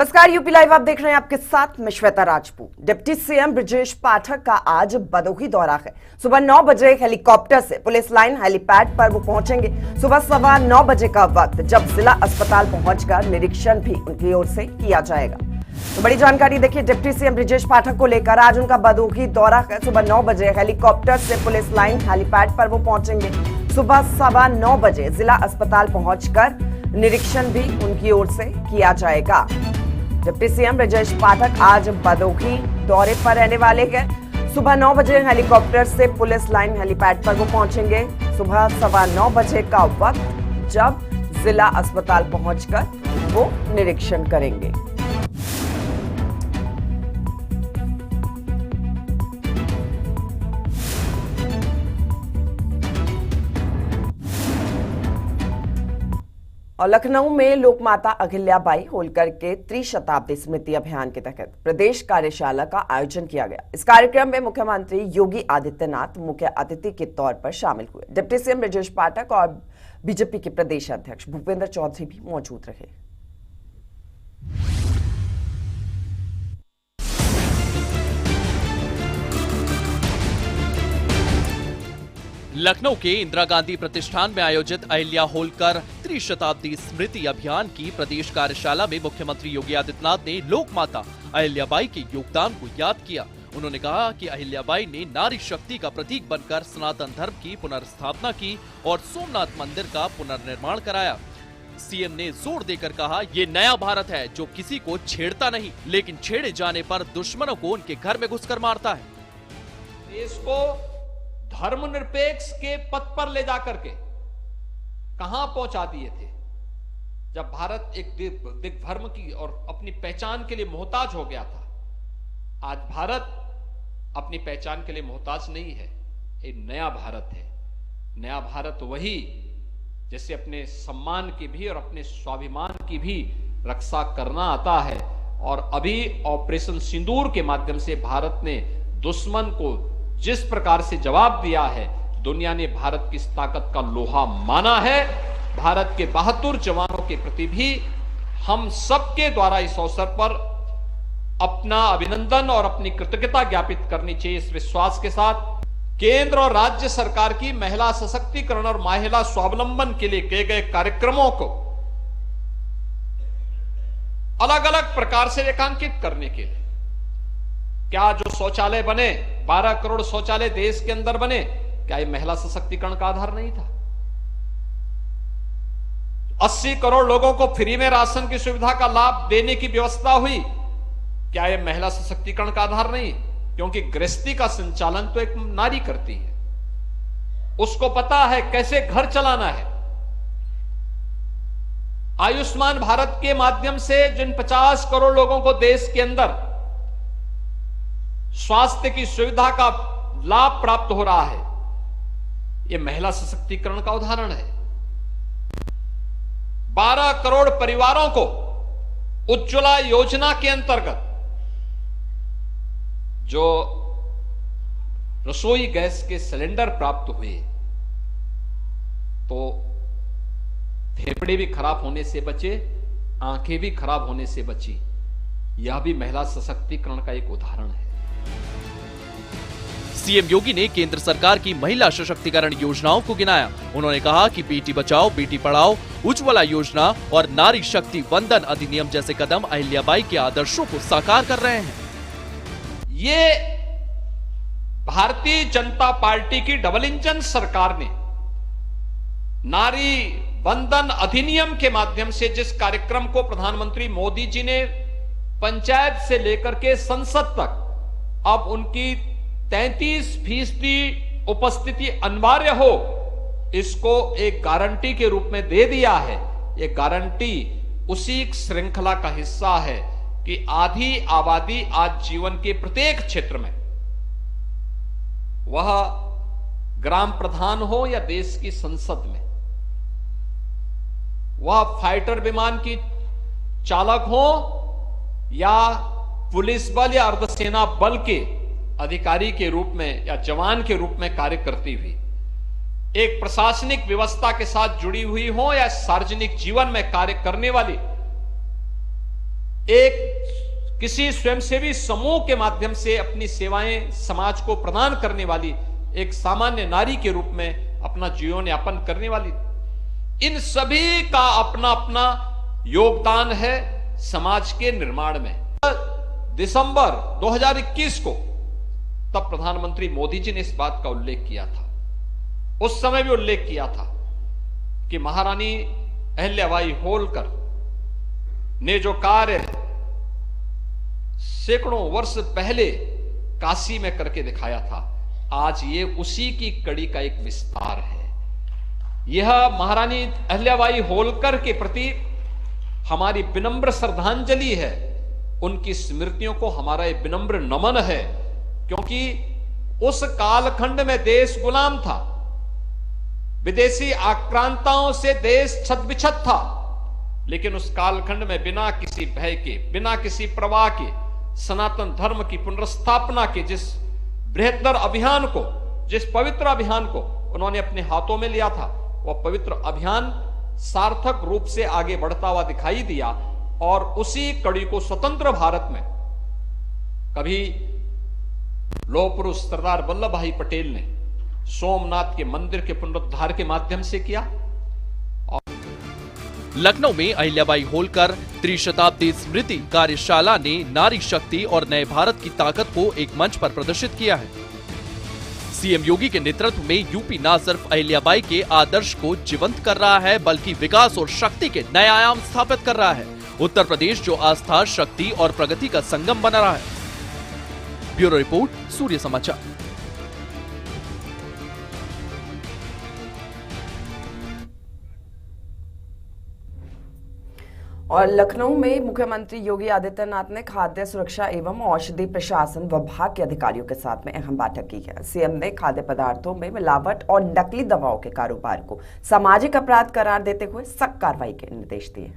नमस्कार, UP live आप देख रहे हैं। आपके साथ मैं श्वेता राजपूत। डिप्टी सीएम ब्रजेश पाठक का आज भदोही दौरा है। सुबह 9 बजे हेलीकॉप्टर से पुलिस लाइन हेलीपैड पर वो पहुंचेंगे। सुबह 9:15 बजे का वक्त, जब जिला अस्पताल पहुंचकर निरीक्षण भी उनकी ओर से किया जाएगा। तो बड़ी जानकारी देखिए, डिप्टी सीएम ब्रजेश पाठक को लेकर आज उनका भदोही दौरा है। सुबह 9 बजे हेलीकॉप्टर से पुलिस लाइन हेलीपैड पर वो पहुंचेंगे। सुबह 9:15 बजे जिला अस्पताल पहुंचकर निरीक्षण भी उनकी ओर से किया जाएगा। डिप्टी सीएम ब्रजेश पाठक आज भदोही दौरे पर रहने वाले हैं। सुबह 9 बजे हेलीकॉप्टर से पुलिस लाइन हेलीपैड पर वो पहुंचेंगे। सुबह 9:15 बजे का वक्त, जब जिला अस्पताल पहुंचकर वो निरीक्षण करेंगे। और लखनऊ में लोकमाता अहिल्याबाई होलकर के त्रिशताब्दी स्मृति अभियान के तहत प्रदेश कार्यशाला का आयोजन किया गया। इस कार्यक्रम में मुख्यमंत्री योगी आदित्यनाथ मुख्य अतिथि के तौर पर शामिल हुए। डिप्टी सीएम ब्रजेश पाठक और बीजेपी के प्रदेश अध्यक्ष भूपेंद्र चौधरी भी मौजूद रहे। लखनऊ के इंदिरा गांधी प्रतिष्ठान में आयोजित अहिल्या होलकर त्रिशताब्दी स्मृति अभियान की प्रदेश कार्यशाला में मुख्यमंत्री योगी आदित्यनाथ ने लोकमाता अहिल्याबाई के योगदान को याद किया। उन्होंने कहा कि अहिल्याबाई ने नारी शक्ति का प्रतीक बनकर सनातन धर्म की पुनर्स्थापना की और सोमनाथ मंदिर का पुनर्निर्माण कराया। सीएम ने जोर देकर कहा, ये नया भारत है जो किसी को छेड़ता नहीं, लेकिन छेड़े जाने पर दुश्मनों को उनके घर में घुसकर मारता है। देश को धर्मनिरपेक्ष के पथ पर ले जाकर के कहां पहुंचा दिए थे। जब भारत एक दिग्धर्म की और अपनी पहचान के लिए मोहताज हो गया था, आज भारत अपनी पहचान के लिए मोहताज नहीं है। एक नया भारत है। नया भारत वही जैसे अपने सम्मान की भी और अपने स्वाभिमान की भी रक्षा करना आता है। और अभी ऑपरेशन सिंदूर के माध्यम से भारत ने दुश्मन को जिस प्रकार से जवाब दिया है, दुनिया ने भारत की इस ताकत का लोहा माना है। भारत के बहादुर जवानों के प्रति भी हम सबके द्वारा इस अवसर पर अपना अभिनंदन और अपनी कृतज्ञता ज्ञापित करनी चाहिए। इस विश्वास के साथ केंद्र और राज्य सरकार की महिला सशक्तिकरण और महिला स्वावलंबन के लिए किए गए कार्यक्रमों को अलग अलग प्रकार से रेखांकित करने के लिए, क्या जो शौचालय बने, 12 करोड़ शौचालय देश के अंदर बने, क्या ये महिला सशक्तिकरण का आधार नहीं था? 80 करोड़ लोगों को फ्री में राशन की सुविधा का लाभ देने की व्यवस्था हुई, क्या ये महिला सशक्तिकरण का आधार नहीं? क्योंकि गृहस्थी का संचालन तो एक नारी करती है, उसको पता है कैसे घर चलाना है। आयुष्मान भारत के माध्यम से जिन 50 करोड़ लोगों को देश के अंदर स्वास्थ्य की सुविधा का लाभ प्राप्त हो रहा है, यह महिला सशक्तिकरण का उदाहरण है। 12 करोड़ परिवारों को उज्ज्वला योजना के अंतर्गत जो रसोई गैस के सिलेंडर प्राप्त हुए, तो फेफड़े भी खराब होने से बचे, आंखें भी खराब होने से बची। यह भी महिला सशक्तिकरण का एक उदाहरण है। सीएम योगी ने केंद्र सरकार की महिला सशक्तिकरण योजनाओं को गिनाया। उन्होंने कहा कि बेटी बचाओ बेटी पढ़ाओ, उज्ज्वला योजना और नारी शक्ति वंदन अधिनियम जैसे कदम अहिल्याबाई के आदर्शों को साकार कर रहे हैं। ये भारतीय जनता पार्टी की डबल इंजन सरकार ने नारी वंदन अधिनियम के माध्यम से जिस कार्यक्रम को प्रधानमंत्री मोदी जी ने पंचायत से लेकर के संसद तक अब उनकी 33% उपस्थिति अनिवार्य हो, इसको एक गारंटी के रूप में दे दिया है। ये गारंटी उसी श्रृंखला का हिस्सा है कि आधी आबादी आज जीवन के प्रत्येक क्षेत्र में, वह ग्राम प्रधान हो या देश की संसद में, वह फाइटर विमान की चालक हो या पुलिस बल या अर्धसेना बल के अधिकारी के रूप में या जवान के रूप में कार्य करती हुई, एक प्रशासनिक व्यवस्था के साथ जुड़ी हुई हो या सार्वजनिक जीवन में कार्य करने वाली एक किसी स्वयंसेवी समूह के माध्यम से अपनी सेवाएं समाज को प्रदान करने वाली एक सामान्य नारी के रूप में अपना जीवन यापन करने वाली, इन सभी का अपना अपना योगदान है समाज के निर्माण में। दिसंबर 2021 को तब प्रधानमंत्री मोदी जी ने इस बात का उल्लेख किया था, उस समय भी उल्लेख किया था कि महारानी अहिल्याबाई होलकर ने जो कार्य सैकड़ों वर्ष पहले काशी में करके दिखाया था, आज ये उसी की कड़ी का एक विस्तार है। यह महारानी अहिल्याबाई होलकर के प्रति हमारी विनम्र श्रद्धांजलि है, उनकी स्मृतियों को हमारा एक विनम्र नमन है, क्योंकि उस कालखंड में देश गुलाम था, विदेशी आक्रांताओं से देश छत-बिछत था, लेकिन उस कालखंड में बिना किसी भय के, बिना किसी प्रवाह के सनातन धर्म की पुनर्स्थापना के जिस बृहत्तर अभियान को, जिस पवित्र अभियान को उन्होंने अपने हाथों में लिया था, वह पवित्र अभियान सार्थक रूप से आगे बढ़ता हुआ दिखाई दिया। और उसी कड़ी को स्वतंत्र भारत में कभी लौह पुरुष सरदार वल्लभ भाई पटेल ने सोमनाथ के मंदिर के पुनरुद्धार के माध्यम से किया। लखनऊ में अहिल्याबाई होलकर त्रिशताब्दी स्मृति कार्यशाला ने नारी शक्ति और नए भारत की ताकत को एक मंच पर प्रदर्शित किया है। सीएम योगी के नेतृत्व में यूपी न सिर्फ अहिल्याबाई के आदर्श को जीवंत कर रहा है, बल्कि विकास और शक्ति के नए आयाम स्थापित कर रहा है। उत्तर प्रदेश जो आस्था, शक्ति और प्रगति का संगम बना रहा है। ब्यूरो रिपोर्ट, सूर्य समाचार। और लखनऊ में मुख्यमंत्री योगी आदित्यनाथ ने खाद्य सुरक्षा एवं औषधि प्रशासन विभाग के अधिकारियों के साथ में अहम बैठक की है। सीएम ने खाद्य पदार्थों में मिलावट और नकली दवाओं के कारोबार को सामाजिक अपराध करार देते हुए सख्त कार्रवाई के निर्देश दिए।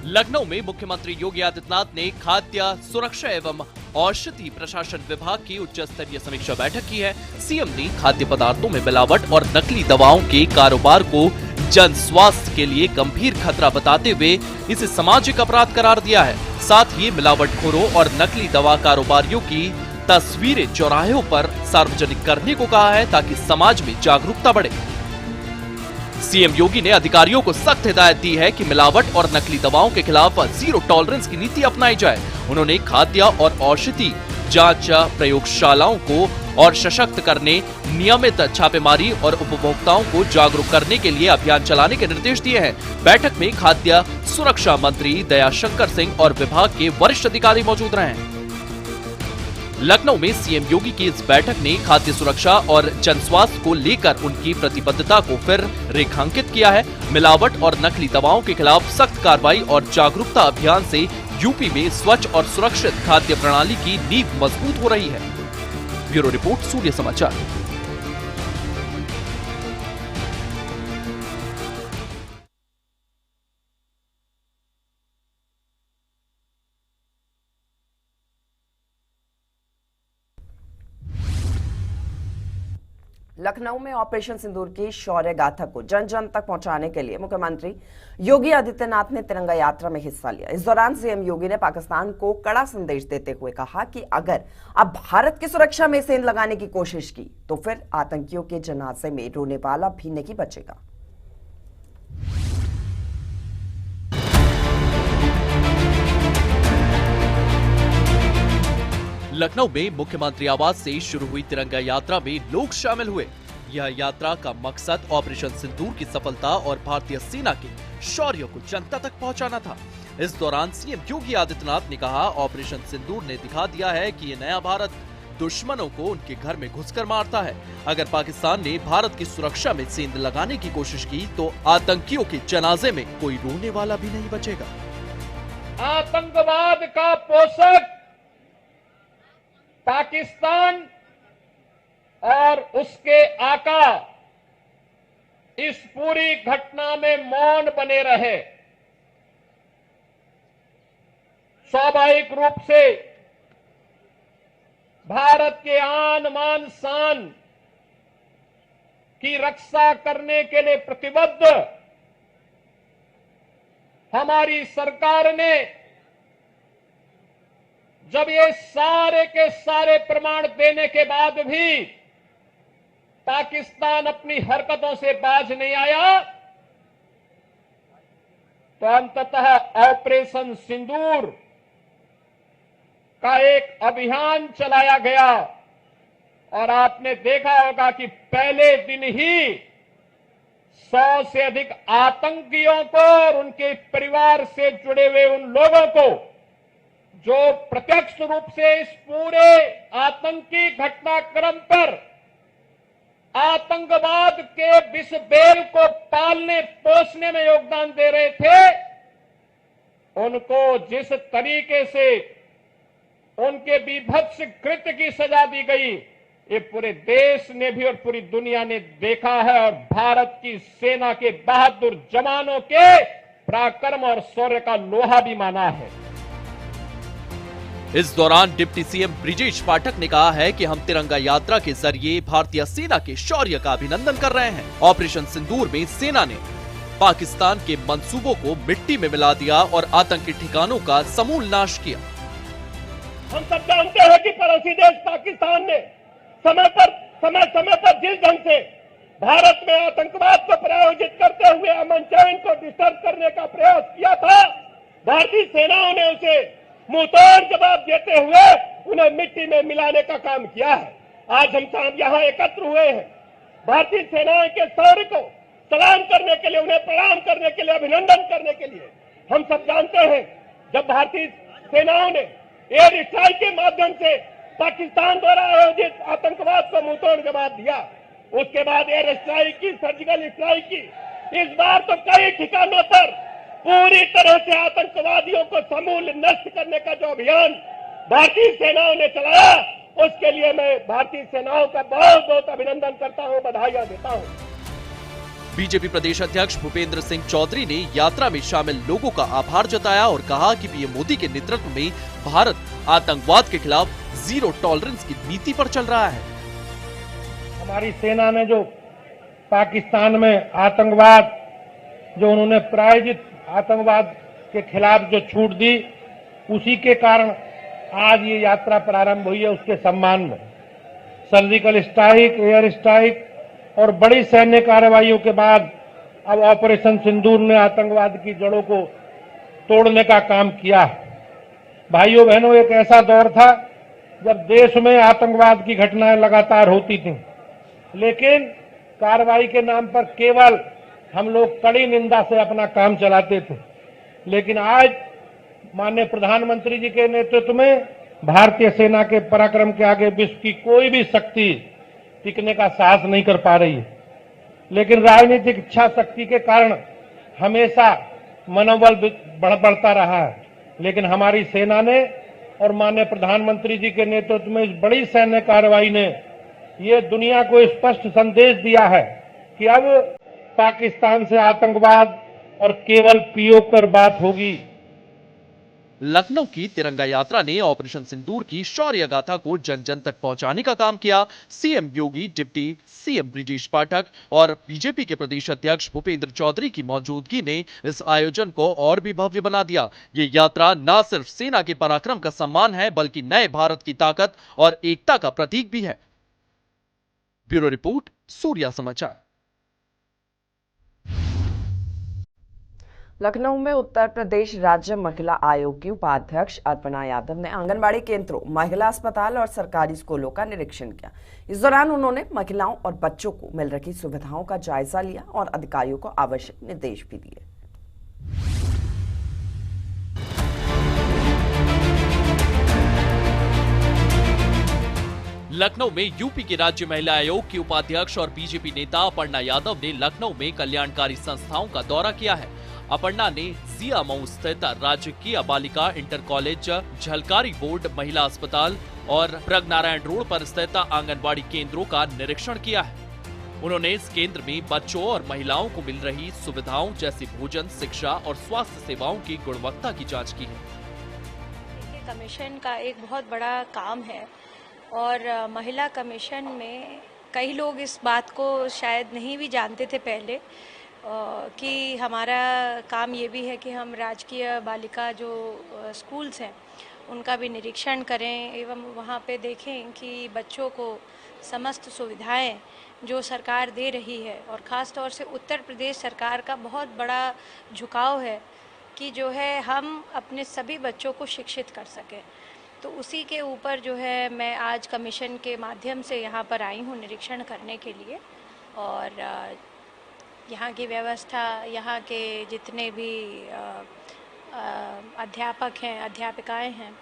लखनऊ में मुख्यमंत्री योगी आदित्यनाथ ने खाद्य सुरक्षा एवं औषधि प्रशासन विभाग की उच्च स्तरीय समीक्षा बैठक की है। सीएम ने खाद्य पदार्थों में मिलावट और नकली दवाओं के कारोबार को जन स्वास्थ्य के लिए गंभीर खतरा बताते हुए इसे सामाजिक अपराध करार दिया है। साथ ही मिलावटखोरों और नकली दवा कारोबारियों की तस्वीरें चौराहों पर सार्वजनिक करने को कहा है, ताकि समाज में जागरूकता बढ़े। सीएम योगी ने अधिकारियों को सख्त हिदायत दी है कि मिलावट और नकली दवाओं के खिलाफ जीरो टॉलरेंस की नीति अपनाई जाए। उन्होंने खाद्य और औषधि जांच प्रयोगशालाओं को और सशक्त करने, नियमित छापेमारी और उपभोक्ताओं को जागरूक करने के लिए अभियान चलाने के निर्देश दिए हैं। बैठक में खाद्य सुरक्षा मंत्री दयाशंकर सिंह और विभाग के वरिष्ठ अधिकारी मौजूद रहे। लखनऊ में सीएम योगी की इस बैठक ने खाद्य सुरक्षा और जन स्वास्थ्य को लेकर उनकी प्रतिबद्धता को फिर रेखांकित किया है। मिलावट और नकली दवाओं के खिलाफ सख्त कार्रवाई और जागरूकता अभियान से यूपी में स्वच्छ और सुरक्षित खाद्य प्रणाली की नींव मजबूत हो रही है। ब्यूरो रिपोर्ट, सूर्य समाचार। लखनऊ में ऑपरेशन सिंदूर की शौर्य गाथा को जन जन तक पहुंचाने के लिए मुख्यमंत्री योगी आदित्यनाथ ने तिरंगा यात्रा में हिस्सा लिया। इस दौरान सीएम योगी ने पाकिस्तान को कड़ा संदेश देते हुए कहा कि अगर अब भारत की सुरक्षा में सेंध लगाने की कोशिश की तो फिर आतंकियों के जनाजे में रोने वाला भी नहीं बचेगा। लखनऊ में मुख्यमंत्री आवास से शुरू हुई तिरंगा यात्रा में लोग शामिल हुए। यह यात्रा का मकसद ऑपरेशन सिंदूर की सफलता और भारतीय सेना के शौर्य को जनता तक पहुंचाना था। इस दौरान सीएम योगी आदित्यनाथ ने कहा, ऑपरेशन सिंदूर ने दिखा दिया है कि ये नया भारत दुश्मनों को उनके घर में घुसकर मारता है। अगर पाकिस्तान ने भारत की सुरक्षा में सेंध लगाने की कोशिश की तो आतंकियों के जनाजे में कोई रोने वाला भी नहीं बचेगा। आतंकवाद का पोषक पाकिस्तान और उसके आका इस पूरी घटना में मौन बने रहे। स्वाभाविक रूप से भारत के आन मान शान की रक्षा करने के लिए प्रतिबद्ध हमारी सरकार ने जब ये सारे के सारे प्रमाण देने के बाद भी पाकिस्तान अपनी हरकतों से बाज नहीं आया, तो अंततः ऑपरेशन सिंदूर का एक अभियान चलाया गया और आपने देखा होगा कि पहले दिन ही 100 से अधिक आतंकियों को और उनके परिवार से जुड़े हुए उन लोगों को जो प्रत्यक्ष रूप से इस पूरे आतंकी घटनाक्रम पर आतंकवाद के विष बेल को पालने पोसने में योगदान दे रहे थे, उनको जिस तरीके से उनके बीभत्स कृत्य की सजा दी गई, ये पूरे देश ने भी और पूरी दुनिया ने देखा है और भारत की सेना के बहादुर जवानों के पराक्रम और शौर्य का लोहा भी माना है। इस दौरान डिप्टी सीएम ब्रिजेश पाठक ने कहा है कि हम तिरंगा यात्रा के जरिए भारतीय सेना के शौर्य का अभिनंदन कर रहे हैं। ऑपरेशन सिंदूर में सेना ने पाकिस्तान के मंसूबों को मिट्टी में मिला दिया और आतंकी ठिकानों का समूल नाश किया। हम सब जानते हैं कि पड़ोसी देश पाकिस्तान ने समय पर जिस ढंग से भारत में आतंकवाद को प्रायोजित करते हुए अमन चैन को डिस्टर्ब करने का प्रयास किया था, भारतीय सेनाओं ने उसे मुंहतोड़ जवाब देते हुए उन्हें मिट्टी में मिलाने का काम किया है। आज हम सब यहाँ एकत्र हुए हैं भारतीय सेनाओं के शौर्य को सलाम करने के लिए, उन्हें प्रणाम करने के लिए, अभिनंदन करने के लिए। हम सब जानते हैं जब भारतीय सेनाओं ने एयर स्ट्राइक के माध्यम से पाकिस्तान द्वारा आयोजित आतंकवाद को मुंहतोड़ जवाब दिया, उसके बाद एयर स्ट्राइक की, सर्जिकल स्ट्राइक की, इस बार तो कई ठिकानों पर पूरी तरह से आतंकवादियों को समूल नष्ट करने का जो अभियान भारतीय सेनाओं ने चलाया, उसके लिए मैं भारतीय सेनाओं का बहुत बहुत अभिनंदन करता हूं, बधाइयां देता हूं। बीजेपी प्रदेश अध्यक्ष भूपेंद्र सिंह चौधरी ने यात्रा में शामिल लोगों का आभार जताया और कहा कि पीएम मोदी के नेतृत्व में भारत आतंकवाद के खिलाफ जीरो टॉलरेंस की नीति पर चल रहा है। हमारी सेना ने जो पाकिस्तान में आतंकवाद, जो उन्होंने प्रायोजित आतंकवाद के खिलाफ जो छूट दी, उसी के कारण आज ये यात्रा प्रारंभ हुई है। उसके सम्मान में सर्जिकल स्ट्राइक, एयर स्ट्राइक और बड़ी सैन्य कार्रवाइयों के बाद अब ऑपरेशन सिंदूर ने आतंकवाद की जड़ों को तोड़ने का काम किया है। भाइयों बहनों, एक ऐसा दौर था जब देश में आतंकवाद की घटनाएं लगातार होती थीं, लेकिन कार्रवाई के नाम पर केवल हम लोग कड़ी निंदा से अपना काम चलाते थे। लेकिन आज माननीय प्रधानमंत्री जी के नेतृत्व में भारतीय सेना के पराक्रम के आगे विश्व की कोई भी शक्ति टिकने का साहस नहीं कर पा रही है। लेकिन राजनीतिक इच्छा शक्ति के कारण हमेशा मनोबल बढ़ता रहा है। लेकिन हमारी सेना ने और माननीय प्रधानमंत्री जी के नेतृत्व में इस बड़ी सैन्य कार्रवाई ने ये दुनिया को स्पष्ट संदेश दिया है कि अब पाकिस्तान से आतंकवाद और केवल पीओ पर बात होगी। लखनऊ की तिरंगा यात्रा ने ऑपरेशन सिंदूर की शौर्य गाथा को जन जन तक पहुंचाने का काम किया। सीएम योगी, डिप्टी सीएम ब्रिजेश पाठक और बीजेपी के प्रदेश अध्यक्ष भूपेंद्र चौधरी की मौजूदगी ने इस आयोजन को और भी भव्य बना दिया। ये यात्रा न सिर्फ सेना के पराक्रम का सम्मान है, बल्कि नए भारत की ताकत और एकता का प्रतीक भी है। ब्यूरो रिपोर्ट, सूर्या समाचार। लखनऊ में उत्तर प्रदेश राज्य महिला आयोग की उपाध्यक्ष अर्पणा यादव ने आंगनबाड़ी केंद्रों, महिला अस्पताल और सरकारी स्कूलों का निरीक्षण किया। इस दौरान उन्होंने महिलाओं और बच्चों को मिल रही सुविधाओं का जायजा लिया और अधिकारियों को आवश्यक निर्देश भी दिए। लखनऊ में यूपी के राज्य महिला आयोग की उपाध्यक्ष और बीजेपी नेता अपर्णा यादव ने लखनऊ में कल्याणकारी संस्थाओं का दौरा किया है। अपर्णा ने जिया मऊ स्थित राजकीय बालिका इंटर कॉलेज, झलकारी बोर्ड महिला अस्पताल और प्रगनारायण रोड पर स्थित आंगनबाड़ी केंद्रों का निरीक्षण किया है। उन्होंने इस केंद्र में बच्चों और महिलाओं को मिल रही सुविधाओं जैसे भोजन, शिक्षा और स्वास्थ्य सेवाओं की गुणवत्ता की जांच की है। कमीशन का एक बहुत बड़ा काम है और महिला कमीशन में कई लोग इस बात को शायद नहीं भी जानते थे पहले कि हमारा काम ये भी है कि हम राजकीय बालिका जो स्कूल्स हैं उनका भी निरीक्षण करें एवं वहाँ पे देखें कि बच्चों को समस्त सुविधाएं जो सरकार दे रही है, और ख़ास तौर से उत्तर प्रदेश सरकार का बहुत बड़ा झुकाव है कि जो है हम अपने सभी बच्चों को शिक्षित कर सकें। तो उसी के ऊपर जो है मैं आज कमीशन के माध्यम से यहाँ पर आई हूँ निरीक्षण करने के लिए, और यहाँ की व्यवस्था, यहाँ के जितने भी अध्यापक हैं, अध्यापिकाएं हैं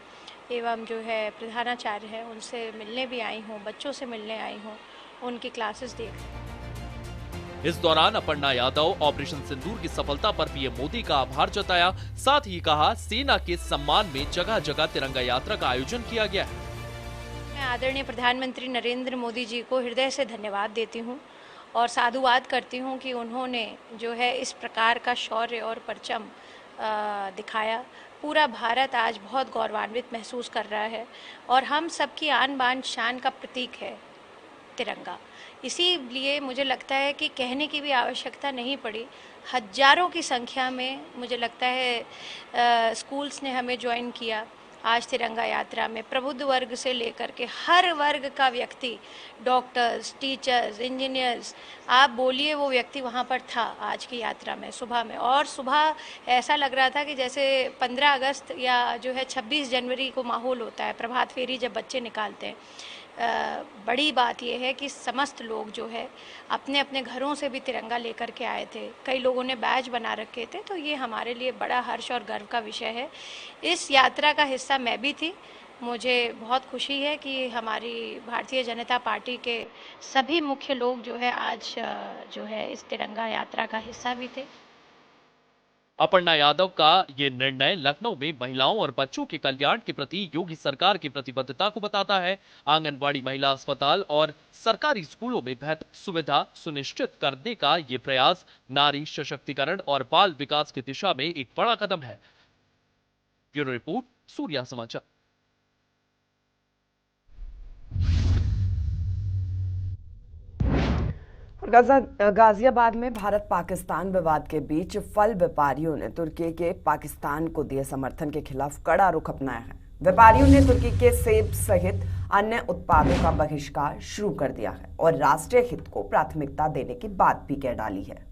एवं जो है प्रधानाचार्य हैं, उनसे मिलने भी आई हूँ, बच्चों से मिलने आई हूँ, उनकी क्लासेस देख। इस दौरान अपर्णा यादव ऑपरेशन सिंदूर की सफलता पर पीएम मोदी का आभार जताया। साथ ही कहा सेना के सम्मान में जगह जगह तिरंगा यात्रा का आयोजन किया गया है। मैं आदरणीय प्रधानमंत्री नरेंद्र मोदी जी को हृदय से धन्यवाद देती हूँ और साधुवाद करती हूँ कि उन्होंने जो है इस प्रकार का शौर्य और परचम दिखाया। पूरा भारत आज बहुत गौरवान्वित महसूस कर रहा है और हम सबकी आन बान शान का प्रतीक है तिरंगा। इसीलिए मुझे लगता है कि कहने की भी आवश्यकता नहीं पड़ी। हजारों की संख्या में मुझे लगता है स्कूल्स ने हमें ज्वाइन किया आज तिरंगा यात्रा में। प्रबुद्ध वर्ग से लेकर के हर वर्ग का व्यक्ति, डॉक्टर्स, टीचर्स, इंजीनियर्स, आप बोलिए, वो व्यक्ति वहाँ पर था आज की यात्रा में सुबह में। और सुबह ऐसा लग रहा था कि जैसे 15 अगस्त या जो है 26 जनवरी को माहौल होता है, प्रभात फेरी जब बच्चे निकालते हैं। बड़ी बात यह है कि समस्त लोग जो है अपने अपने घरों से भी तिरंगा लेकर के आए थे। कई लोगों ने बैज बना रखे थे, तो ये हमारे लिए बड़ा हर्ष और गर्व का विषय है। इस यात्रा का हिस्सा मैं भी थी। मुझे बहुत खुशी है कि हमारी भारतीय जनता पार्टी के सभी मुख्य लोग जो है आज जो है इस तिरंगा यात्रा का हिस्सा भी थे। अपर्णा यादव का ये निर्णय लखनऊ में महिलाओं और बच्चों के कल्याण के प्रति योगी सरकार की प्रतिबद्धता को बताता है। आंगनबाड़ी, महिला अस्पताल और सरकारी स्कूलों में बेहतर सुविधा सुनिश्चित करने का ये प्रयास नारी सशक्तिकरण और बाल विकास की दिशा में एक बड़ा कदम है। ब्यूरो रिपोर्ट, सूर्या समाचार। गाजियाबाद में भारत पाकिस्तान विवाद के बीच फल व्यापारियों ने तुर्की के पाकिस्तान को दिए समर्थन के खिलाफ कड़ा रुख अपनाया है। व्यापारियों ने तुर्की के सेब सहित अन्य उत्पादों का बहिष्कार शुरू कर दिया है और राष्ट्रीय हित को प्राथमिकता देने की बात भी कह डाली है।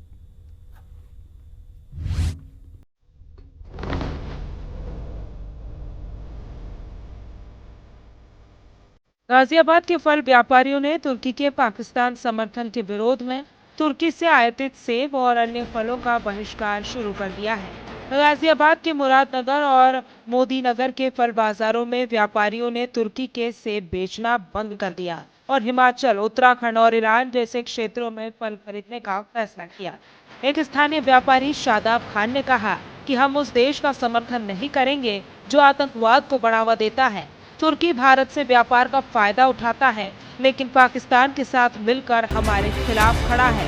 गाजियाबाद के फल व्यापारियों ने तुर्की के पाकिस्तान समर्थन के विरोध में तुर्की से आयातित सेब और अन्य फलों का बहिष्कार शुरू कर दिया है। गाजियाबाद के मुरादनगर और मोदीनगर के फल बाजारों में व्यापारियों ने तुर्की के सेब बेचना बंद कर दिया और हिमाचल, उत्तराखंड और ईरान जैसे क्षेत्रों में फल खरीदने का फैसला किया। एक स्थानीय व्यापारी शादाब खान ने कहा कि हम उस देश का समर्थन नहीं करेंगे जो आतंकवाद को बढ़ावा देता है। तुर्की भारत से व्यापार का फायदा उठाता है, लेकिन पाकिस्तान के साथ मिलकर हमारे खिलाफ खड़ा है।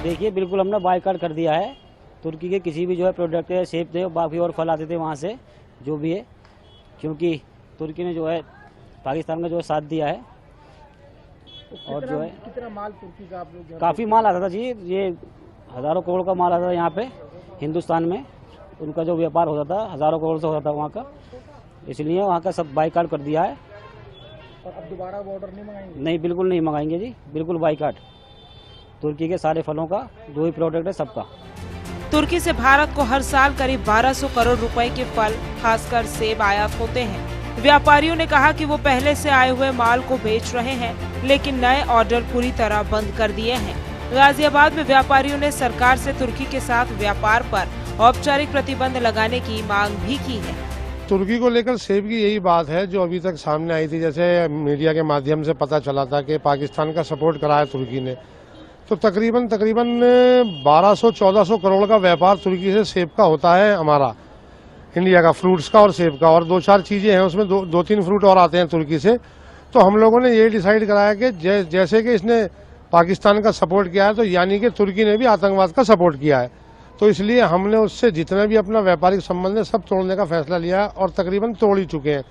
देखिए, बिल्कुल हमने बायकॉट कर दिया है। तुर्की के किसी भी जो है प्रोडक्ट है, सेब थे, बाकी और फल आते थे वहाँ से जो भी है, क्योंकि तुर्की ने जो है पाकिस्तान का जो है साथ दिया है। और जो है कितना माल तुर्की का आप लोग? काफ़ी माल आता था जी, ये हज़ारों करोड़ का माल आता था यहाँ पे हिंदुस्तान में। उनका जो व्यापार होता था हज़ारों करोड़ से होता था वहाँ का, इसलिए वहाँ का सब बाइकाट कर दिया है। और अब दोबारा वो ऑर्डर नहीं मंगाएंगे? नहीं, बिल्कुल नहीं मंगाएंगे जी, बिल्कुल बाइकाट। तुर्की के सारे फलों का जो भी प्रोडक्ट है सबका। तुर्की से भारत को हर साल करीब 1200 करोड़ रुपए के फल, खासकर सेब आयात होते हैं। व्यापारियों ने कहा कि वो पहले से आए हुए माल को बेच रहे हैं, लेकिन नए ऑर्डर पूरी तरह बंद कर दिए हैं। गाजियाबाद में व्यापारियों ने सरकार से तुर्की के साथ व्यापार पर औपचारिक प्रतिबंध लगाने की मांग भी की है। तुर्की को लेकर सेब की यही बात है जो अभी तक सामने आई थी। जैसे मीडिया के माध्यम से पता चला था कि पाकिस्तान का सपोर्ट कराया तुर्की ने, तो तकरीबन 1200-1400 करोड़ का व्यापार तुर्की से सेब का होता है हमारा, इंडिया का, फ्रूट्स का और सेब का। और 2-4 चीजें हैं उसमें, 2-3 फ्रूट और आते हैं तुर्की से। तो हम लोगों ने ये डिसाइड कराया कि जैसे कि इसने पाकिस्तान का सपोर्ट किया है, तो यानी कि तुर्की ने भी आतंकवाद का सपोर्ट किया है। तो इसलिए हमने उससे जितना भी अपना व्यापारिक संबंध है सब तोड़ने का फैसला लिया है और तकरीबन तोड़ ही चुके हैं।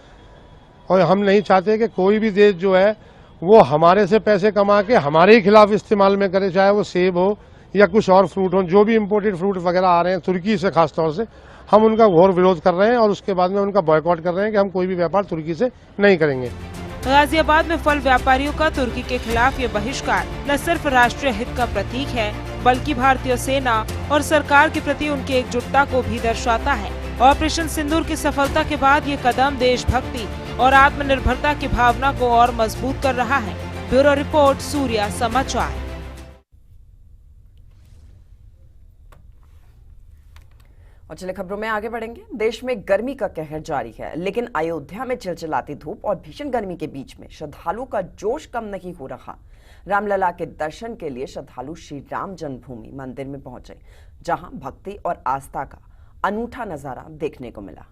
और हम नहीं चाहते कि कोई भी देश जो है वो हमारे से पैसे कमा के हमारे ही खिलाफ इस्तेमाल में करे, चाहे वो सेब हो या कुछ और फ्रूट हो। जो भी इम्पोर्टेड फ्रूट वगैरह आ रहे हैं तुर्की से, खासतौर से हम उनका घोर विरोध कर रहे हैं और उसके बाद में उनका बॉयकॉट कर रहे हैं कि हम कोई भी व्यापार तुर्की से नहीं करेंगे। गाजियाबाद में फल व्यापारियों का तुर्की के खिलाफ ये बहिष्कार न सिर्फ राष्ट्रीय हित का प्रतीक है, बल्कि भारतीय सेना और सरकार के प्रति उनकी एकजुटता को भी दर्शाता है। ऑपरेशन सिंदूर की सफलता के बाद ये कदम देशभक्ति और आत्मनिर्भरता की भावना को और मजबूत कर रहा है। ब्यूरो रिपोर्ट, सूर्या समाचार। और चले खबरों में आगे बढ़ेंगे। देश में गर्मी का कहर जारी है, लेकिन अयोध्या में चिलचिलाती धूप और भीषण गर्मी के बीच में श्रद्धालुओं का जोश कम नहीं हो रहा। रामलला के दर्शन के लिए श्रद्धालु श्री राम जन्मभूमि मंदिर में पहुंचे, जहां भक्ति और आस्था का अनूठा नजारा देखने को मिला।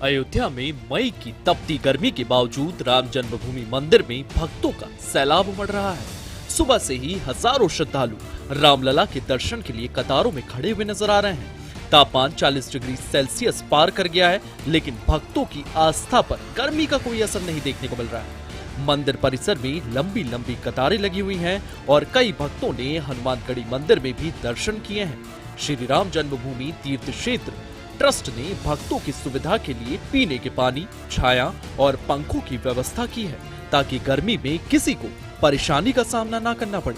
अयोध्या में मई की तपती गर्मी के बावजूद राम जन्मभूमि मंदिर में भक्तों का सैलाब उमड़ रहा है। सुबह से ही हजारों श्रद्धालु रामलला के दर्शन के लिए कतारों में खड़े हुए नजर आ रहे हैं। तापमान 40 डिग्री सेल्सियस पार कर गया है, लेकिन भक्तों की आस्था पर गर्मी का कोई असर नहीं देखने को मिल रहा है। मंदिर परिसर में लंबी लंबी कतारें लगी हुई हैं और कई भक्तों ने हनुमानगढ़ी मंदिर में भी दर्शन किए हैं। श्री राम जन्मभूमि तीर्थ क्षेत्र ट्रस्ट ने भक्तों की सुविधा के लिए पीने के पानी, छाया और पंखों की व्यवस्था की है, ताकि गर्मी में किसी को परेशानी का सामना न करना पड़े।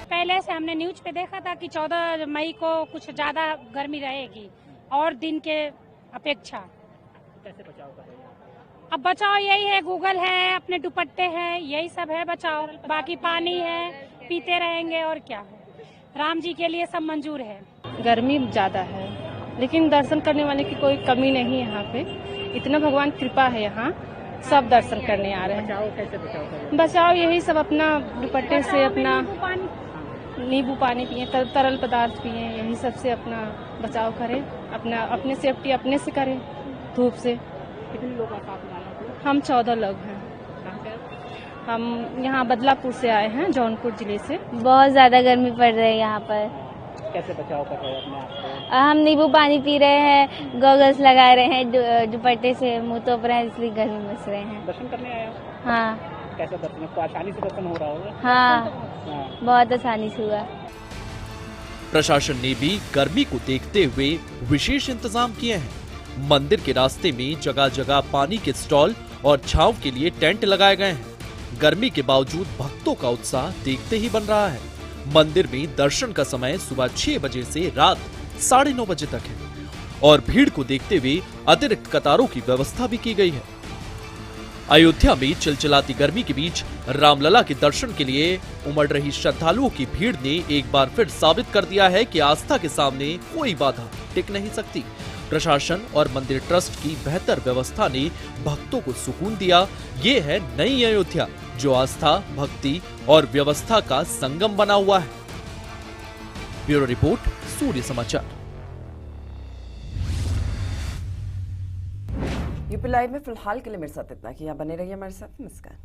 पहले से हमने न्यूज पे देखा था कि 14 मई को कुछ ज्यादा गर्मी रहेगी और दिन के अपेक्षा। कैसे बचाव करेंगे? अब बचाव यही है, गूगल है, अपने दुपट्टे हैं, यही सब है बचाव। बाकी पानी है, पीते रहेंगे और क्या है। राम जी के लिए सब मंजूर है। गर्मी ज्यादा है, लेकिन दर्शन करने वाले की कोई कमी नहीं है यहाँ पे। इतना भगवान कृपा है, यहाँ सब दर्शन करने आ रहे हैं। बचाव कैसे बचाव करें? बचाव यही सब अपना दुपट्टे से, अपना नींबू पानी पिए, तरल पदार्थ पिए, यही सब से अपना बचाव करें। अपने सेफ्टी अपने से करें, धूप से। कितने लोग साथ में आए? हम 14 लोग हैं। हम यहाँ बदलापुर से आए हैं, जौनपुर जिले से। बहुत ज्यादा गर्मी पड़ रही है यहाँ पर। कैसे बचाव कर रहे हैं अपने आप को? हम नींबू पानी पी रहे हैं, गॉगल्स लगा रहे हैं, दुपट्टे से मुंह तोप रहे हैं, इसलिए गर्मी में बच रहे हैं। दर्शन करने आए हो? हाँ। कैसे दर्शन? आपको आसानी से दर्शन हो रहा होगा? हाँ, बहुत आसानी से हुआ। प्रशासन ने भी गर्मी को देखते हुए विशेष इंतजाम किए हैं। मंदिर के रास्ते में जगह जगह पानी के स्टॉल और छांव के लिए टेंट लगाए गए हैं। गर्मी के बावजूद भक्तों का उत्साह देखते ही बन रहा है। मंदिर में दर्शन का समय सुबह 6 बजे से रात 9:30 बजे तक है और भीड़ को देखते हुए अतिरिक्त कतारों की व्यवस्था भी की गई है। अयोध्या में चिलचिलाती गर्मी के बीच रामलला के दर्शन के लिए उमड़ रही श्रद्धालुओं की भीड़ ने एक बार फिर साबित कर दिया है कि आस्था के सामने कोई बाधा टिक नहीं सकती। प्रशासन और मंदिर ट्रस्ट की बेहतर व्यवस्था ने भक्तों को सुकून दिया। ये है नई अयोध्या, जो आस्था, भक्ति और व्यवस्था का संगम बना हुआ है। ब्यूरो रिपोर्ट, सूर्य समाचार। यूपी लाइव में फिलहाल के लिए मेरे साथ इतना कि यहाँ बने रहिए हमारे साथ। नमस्कार।